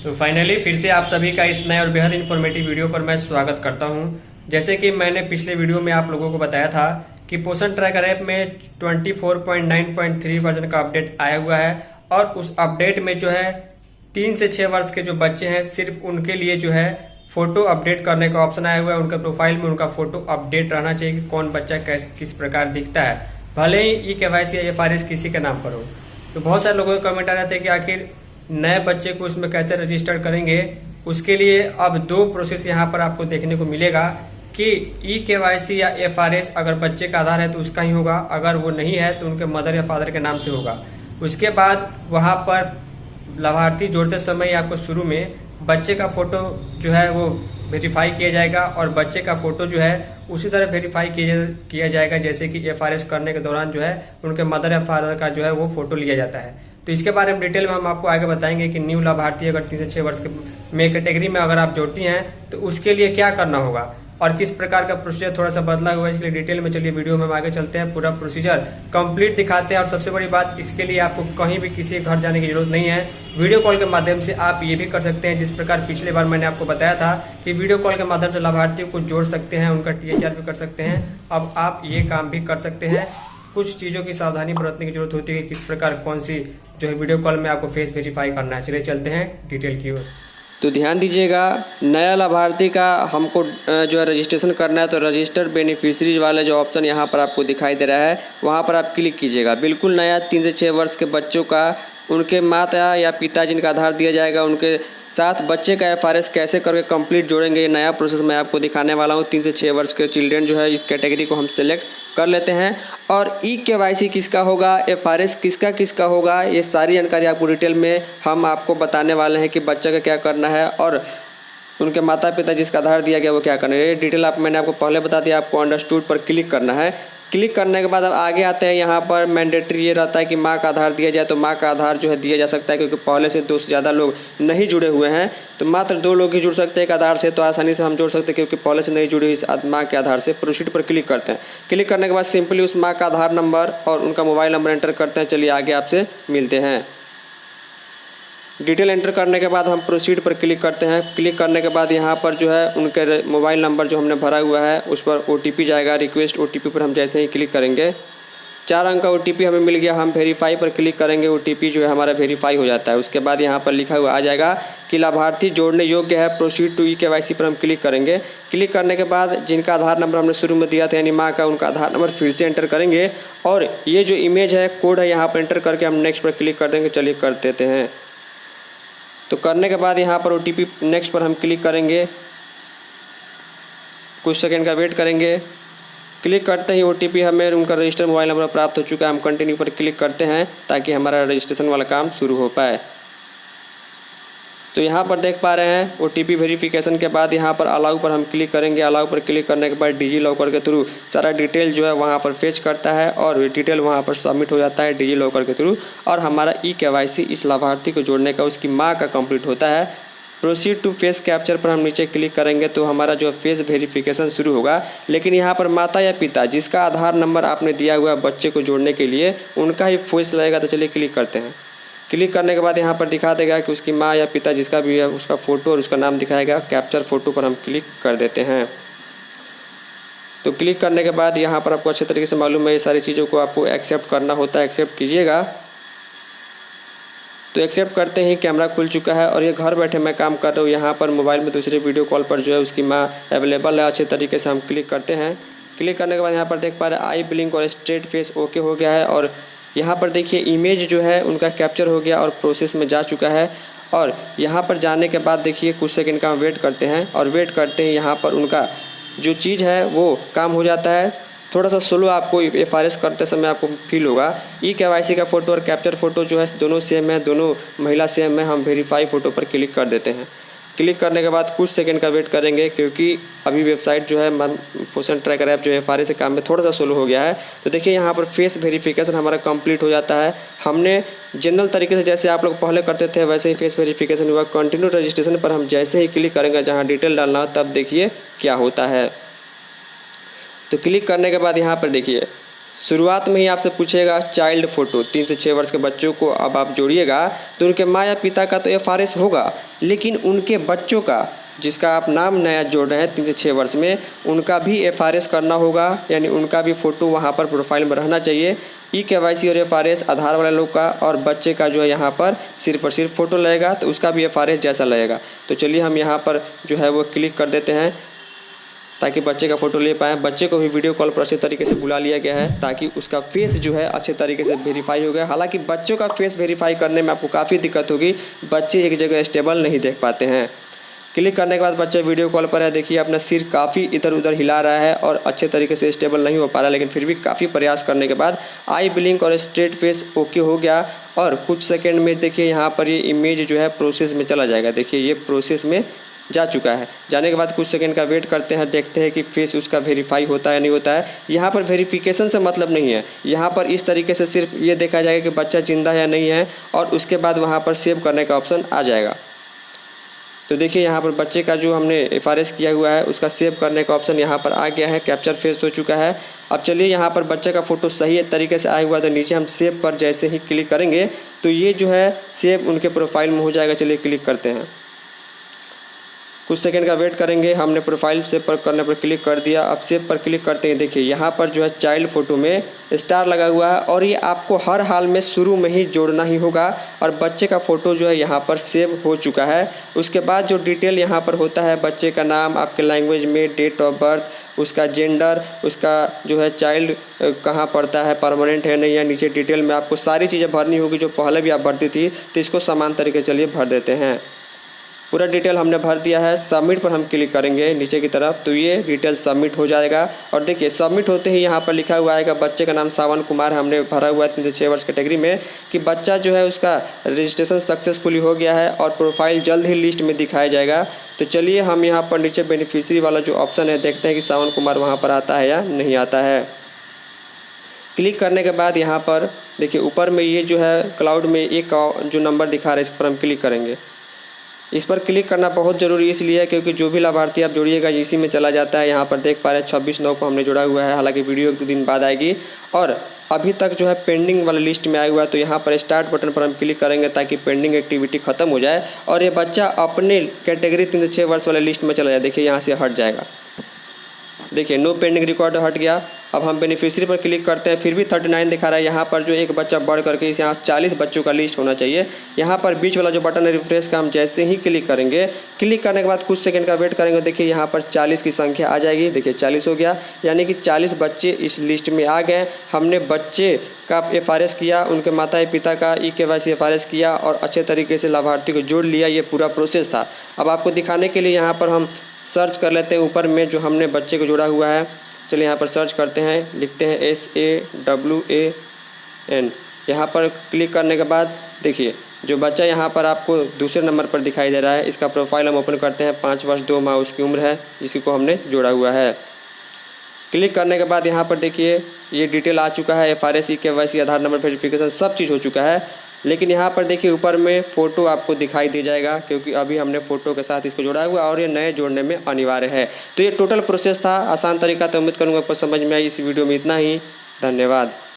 तो फाइनली फिर से आप सभी का इस नए और बेहद इन्फॉर्मेटिव वीडियो पर मैं स्वागत करता हूं। जैसे कि मैंने पिछले वीडियो में आप लोगों को बताया था कि पोषण ट्रैकर ऐप में 24.9.3 वर्जन का अपडेट आया हुआ है और उस अपडेट में जो है 3 से 6 वर्ष के जो बच्चे हैं सिर्फ उनके लिए जो है फोटो अपडेट करने का ऑप्शन आया हुआ है। उनका प्रोफाइल में उनका फोटो अपडेट रहना चाहिए कि कौन बच्चा किस प्रकार दिखता है, भले ही KYC या FRS किसी के नाम पर हो। तो बहुत सारे लोगों के कमेंट आ रहे थे कि आखिर नए बच्चे को इसमें कैसे रजिस्टर करेंगे। उसके लिए अब 2 प्रोसेस यहाँ पर आपको देखने को मिलेगा कि KYC या FRS अगर बच्चे का आधार है तो उसका ही होगा, अगर वो नहीं है तो उनके मदर या फादर के नाम से होगा। उसके बाद वहाँ पर लाभार्थी जोड़ते समय आपको शुरू में बच्चे का फोटो जो है वो वेरीफाई किया जाएगा और बच्चे का फोटो जो है उसी तरह वेरीफाई किया जाएगा जैसे कि FRS करने के दौरान जो है उनके मदर या फादर का जो है वो फोटो लिया जाता है। तो इसके बारे में डिटेल में हम आपको आगे बताएंगे कि न्यू लाभार्थी अगर 3 से 6 वर्ष के कैटेगरी में अगर आप जोड़ती हैं तो उसके लिए क्या करना होगा और किस प्रकार का प्रोसीजर थोड़ा सा बदला हुआ है। इसके लिए डिटेल में चलिए वीडियो में हम आगे चलते हैं, पूरा प्रोसीजर कंप्लीट दिखाते हैं। और सबसे बड़ी बात, इसके लिए आपको कहीं भी किसी के घर जाने की जरूरत नहीं है, वीडियो कॉल के माध्यम से आप ये भी कर सकते हैं। जिस प्रकार पिछले बार मैंने आपको बताया था कि वीडियो कॉल के माध्यम से लाभार्थियों को जोड़ सकते हैं, उनका THR भी कर सकते हैं, अब आप ये काम भी कर सकते हैं। कुछ चीज़ों की सावधानी बरतने की जरूरत होती है, किस प्रकार कौन सी जो है वीडियो कॉल में आपको फेस वेरीफाई करना है। चलिए चलते हैं डिटेल की ओर। तो ध्यान दीजिएगा, नया लाभार्थी का हमको जो है रजिस्ट्रेशन करना है तो रजिस्टर बेनिफिशरीज वाले जो ऑप्शन यहाँ पर आपको दिखाई दे रहा है वहाँ पर आप क्लिक कीजिएगा। बिल्कुल नया 3 से 6 वर्ष के बच्चों का उनके माता या पिता जिनका आधार दिया जाएगा उनके साथ बच्चे का FRS कैसे करके कंप्लीट जोड़ेंगे, ये नया प्रोसेस मैं आपको दिखाने वाला हूँ। 3 से 6 वर्ष के चिल्ड्रेन जो है इस कैटेगरी को हम सेलेक्ट कर लेते हैं और KYC किसका होगा, FRS किसका होगा, ये सारी जानकारी आपको डिटेल में हम आपको बताने वाले हैं कि बच्चे का क्या करना है और उनके माता पिता जिसका आधार दिया गया वो क्या करना है। ये डिटेल मैंने आपको पहले बता दिया। आपको अंडरस्टूड पर क्लिक करना है। क्लिक करने के बाद अब आगे आते हैं, यहाँ पर मैंडेटरी ये रहता है कि माँ का आधार दिया जाए तो माँ का आधार जो है दिया जा सकता है, क्योंकि पहले से 2 से ज़्यादा लोग नहीं जुड़े हुए हैं तो मात्र 2 लोग ही जुड़ सकते हैं एक आधार से, तो आसानी से हम जोड़ सकते हैं क्योंकि पहले से नहीं जुड़ी इस माँ के आधार से। प्रोसीड पर क्लिक करते हैं। क्लिक करने के बाद सिंपली उस माँ का आधार नंबर और उनका मोबाइल नंबर एंटर करते हैं। चलिए आगे आपसे मिलते हैं। डिटेल एंटर करने के बाद हम प्रोसीड पर क्लिक करते हैं। क्लिक करने के बाद यहाँ पर जो है उनके मोबाइल नंबर जो हमने भरा हुआ है उस पर OTP जाएगा। रिक्वेस्ट OTP पर हम जैसे ही क्लिक करेंगे 4 अंक का OTP हमें मिल गया। हम वेरीफाई पर क्लिक करेंगे, OTP जो है हमारा वेरीफाई हो जाता है। उसके बाद यहाँ पर लिखा हुआ आ जाएगा कि लाभार्थी जोड़ने योग्य है, प्रोसीड टू KYC पर हम क्लिक करेंगे। क्लिक करने के बाद जिनका आधार नंबर हमने शुरू में दिया था यानी माँ का, उनका आधार नंबर फिर से एंटर करेंगे और ये जो इमेज है कोड है यहाँ पर एंटर करके हम नेक्स्ट पर क्लिक कर देंगे। चलिए कर देते हैं। तो करने के बाद यहाँ पर OTP नेक्स्ट पर हम क्लिक करेंगे, कुछ सेकंड का वेट करेंगे। क्लिक करते ही OTP हमें उनका रजिस्टर मोबाइल नंबर प्राप्त हो चुका है। हम कंटिन्यू पर क्लिक करते हैं ताकि हमारा रजिस्ट्रेशन वाला काम शुरू हो पाए। तो यहाँ पर देख पा रहे हैं OTP वेरिफिकेशन के बाद यहाँ पर अलाउ पर हम क्लिक करेंगे। अलाउ पर क्लिक करने के बाद डिजी लॉकर के थ्रू सारा डिटेल जो है वहाँ पर फेच करता है और डिटेल वहाँ पर सबमिट हो जाता है डिजी लॉकर के थ्रू और हमारा KYC इस लाभार्थी को जोड़ने का उसकी माँ का कंप्लीट होता है। प्रोसीड टू फेस कैप्चर पर हम नीचे क्लिक करेंगे तो हमारा जो फेस वेरिफिकेशन शुरू होगा। लेकिन यहाँ पर माता या पिता जिसका आधार नंबर आपने दिया हुआ है बच्चे को जोड़ने के लिए उनका ही फेस लगेगा। तो चलिए क्लिक करते हैं। क्लिक करने के बाद यहाँ पर दिखा देगा कि उसकी माँ या पिता जिसका भी है उसका फ़ोटो और उसका नाम दिखाएगा। कैप्चर फ़ोटो पर हम क्लिक कर देते हैं। तो क्लिक करने के बाद यहाँ पर आपको अच्छे तरीके से मालूम है ये सारी चीज़ों को आपको एक्सेप्ट करना होता है। एक्सेप्ट कीजिएगा। तो एक्सेप्ट करते ही कैमरा खुल चुका है और ये घर बैठे मैं काम कर रहा हूँ। यहाँ पर मोबाइल में दूसरे वीडियो कॉल पर जो है उसकी माँ अवेलेबल है। अच्छे तरीके से हम क्लिक करते हैं। क्लिक करने के बाद यहाँ पर देख पा रहे हैं आई ब्लिंक और स्ट्रेट फेस ओके हो गया है और यहाँ पर देखिए इमेज जो है उनका कैप्चर हो गया और प्रोसेस में जा चुका है। और यहाँ पर जाने के बाद देखिए कुछ सेकंड का हम वेट करते हैं और वेट करते ही यहाँ पर उनका जो चीज़ है वो काम हो जाता है। थोड़ा सा स्लो आपको FRS करते समय आपको फील होगा। KYC का फ़ोटो और कैप्चर फ़ोटो जो है दोनों सेम है, दोनों महिला सेम है। हम वेरीफाई फ़ोटो पर क्लिक कर देते हैं। क्लिक करने के बाद कुछ सेकंड का वेट करेंगे क्योंकि अभी वेबसाइट जो है पोषण ट्रैकर ऐप जो है FRS के काम में थोड़ा सा स्लो हो गया है। तो देखिए यहाँ पर फेस वेरिफिकेशन हमारा कंप्लीट हो जाता है। हमने जनरल तरीके से जैसे आप लोग पहले करते थे वैसे ही फेस वेरिफिकेशन हुआ। कंटिन्यू रजिस्ट्रेशन पर हम जैसे ही क्लिक करेंगे जहाँ डिटेल डालना हो तब देखिए क्या होता है। तो क्लिक करने के बाद यहाँ पर देखिए शुरुआत में ही आपसे पूछेगा चाइल्ड फ़ोटो, 3 से 6 वर्ष के बच्चों को अब आप जोड़िएगा तो उनके माँ या पिता का तो FRS होगा, लेकिन उनके बच्चों का जिसका आप नाम नया जोड़ रहे हैं 3 से 6 वर्ष में, उनका भी FRS करना होगा, यानी उनका भी फ़ोटो वहाँ पर प्रोफाइल में रहना चाहिए। KYC और FRS आधार वाले लोग का और बच्चे का जो है यहाँ पर सिर्फ और सिर्फ फ़ोटो लगेगा, तो उसका भी FRS जैसा लगेगा। तो चलिए हम यहाँ पर जो है वो क्लिक कर देते हैं ताकि बच्चे का फ़ोटो ले पाएँ। बच्चे को भी वीडियो कॉल पर अच्छे तरीके से बुला लिया गया है ताकि उसका फेस जो है अच्छे तरीके से वेरीफाई हो गया। हालांकि बच्चों का फेस वेरीफाई करने में आपको काफ़ी दिक्कत होगी, बच्चे एक जगह स्टेबल नहीं देख पाते हैं। क्लिक करने के बाद बच्चा वीडियो कॉल पर है, देखिए अपना सिर काफ़ी इधर उधर हिला रहा है और अच्छे तरीके से स्टेबल नहीं हो पा रहा है, लेकिन फिर भी काफ़ी प्रयास करने के बाद आई ब्लिंक और स्ट्रेट फेस ओके हो गया और कुछ सेकंड में देखिए यहाँ पर ये इमेज जो है प्रोसेस में चला जाएगा। देखिए ये प्रोसेस में जा चुका है। जाने के बाद कुछ सेकंड का वेट करते हैं, देखते हैं कि फेस उसका वेरीफाई होता है या नहीं होता है। यहाँ पर वेरिफिकेशन से मतलब नहीं है, यहाँ पर इस तरीके से सिर्फ ये देखा जाएगा कि बच्चा जिंदा है या नहीं है और उसके बाद वहाँ पर सेव करने का ऑप्शन आ जाएगा। तो देखिए यहाँ पर बच्चे का जो हमने FRS किया हुआ है उसका सेव करने का ऑप्शन यहाँ पर आ गया है, कैप्चर फेस हो चुका है। अब चलिए यहाँ पर बच्चे का फ़ोटो सही तरीके से आया हुआ, तो नीचे हम सेव पर जैसे ही क्लिक करेंगे तो ये जो है सेव उनके प्रोफाइल में हो जाएगा। चलिए क्लिक करते हैं, कुछ सेकंड का वेट करेंगे। हमने प्रोफाइल सेव पर करने पर क्लिक कर दिया। अब सेव पर क्लिक करते हैं, देखिए यहाँ पर जो है चाइल्ड फ़ोटो में स्टार लगा हुआ है और ये आपको हर हाल में शुरू में ही जोड़ना ही होगा। और बच्चे का फ़ोटो जो है यहाँ पर सेव हो चुका है। उसके बाद जो डिटेल यहाँ पर होता है, बच्चे का नाम, आपके लैंग्वेज में डेट ऑफ बर्थ, उसका जेंडर, उसका जो है चाइल्ड कहाँ पढ़ता है, परमानेंट है नहीं है, नीचे डिटेल में आपको सारी चीज़ें भरनी होगी जो पहले भी आप भरती थी। तो इसको समान तरीके से चलिए भर देते हैं। पूरा डिटेल हमने भर दिया है। सबमिट पर हम क्लिक करेंगे नीचे की तरफ तो ये डिटेल सबमिट हो जाएगा। और देखिए सबमिट होते ही यहाँ पर लिखा हुआ आएगा बच्चे का नाम सावन कुमार हमने भरा हुआ है 3 से 6 वर्ष कैटेगरी में, कि बच्चा जो है उसका रजिस्ट्रेशन सक्सेसफुली हो गया है और प्रोफाइल जल्द ही लिस्ट में दिखाया जाएगा। तो चलिए हम यहाँ पर नीचे बेनिफिशियरी वाला जो ऑप्शन है देखते हैं कि सावन कुमार वहाँ पर आता है या नहीं आता है। क्लिक करने के बाद यहाँ पर देखिए ऊपर में ये जो है क्लाउड में एक जो नंबर दिखा रहा है इस पर हम क्लिक करेंगे। इस पर क्लिक करना बहुत ज़रूरी इसलिए है क्योंकि जो भी लाभार्थी आप जोड़िएगा इसी में चला जाता है। यहाँ पर देख पा रहे हैं 26/9 को हमने जोड़ा हुआ है, हालांकि वीडियो 1-2 दिन बाद आएगी और अभी तक जो है पेंडिंग वाला लिस्ट में आया हुआ है। तो यहाँ पर स्टार्ट बटन पर हम क्लिक करेंगे ताकि पेंडिंग एक्टिविटी खत्म हो जाए और ये बच्चा अपने कैटेगरी 3 से 6 वर्ष वाले लिस्ट में चला जाए। देखिए यहाँ से हट जाएगा, देखिए नो पेंडिंग रिकॉर्ड हट गया। अब हम बेनिफिशियरी पर क्लिक करते हैं, फिर भी 39 दिखा रहा है। यहाँ पर जो एक बच्चा बढ़ करके इस यहाँ 40 बच्चों का लिस्ट होना चाहिए। यहाँ पर बीच वाला जो बटन है रिफ्रेश का, हम जैसे ही क्लिक करेंगे, क्लिक करने के बाद कुछ सेकंड का वेट करेंगे, देखिए यहाँ पर 40 की संख्या आ जाएगी। देखिए 40 हो गया, यानी कि 40 बच्चे इस लिस्ट में आ गए। हमने बच्चे का FRS किया, उनके माता पिता का KYC FRS किया और अच्छे तरीके से लाभार्थी को जोड़ लिया। ये पूरा प्रोसेस था। अब आपको दिखाने के लिए यहाँ पर हम सर्च कर लेते हैं ऊपर में जो हमने बच्चे को जोड़ा हुआ है। चलिए यहाँ पर सर्च करते हैं, लिखते हैं SAWAN। यहाँ पर क्लिक करने के बाद देखिए जो बच्चा यहाँ पर आपको दूसरे नंबर पर दिखाई दे रहा है, इसका प्रोफाइल हम ओपन करते हैं। 5 वर्ष 2 माह उसकी उम्र है, इसी को हमने जोड़ा हुआ है। क्लिक करने के बाद यहाँ पर देखिए ये डिटेल आ चुका है, FRS KYC आधार नंबर वेरिफिकेशन सब चीज़ हो चुका है। लेकिन यहाँ पर देखिए ऊपर में फ़ोटो आपको दिखाई दे जाएगा क्योंकि अभी हमने फ़ोटो के साथ इसको जोड़ा हुआ और ये नए जोड़ने में अनिवार्य है। तो ये टोटल प्रोसेस था, आसान तरीका। तो उम्मीद करूँगा आपको समझ में आई। इस वीडियो में इतना ही, धन्यवाद।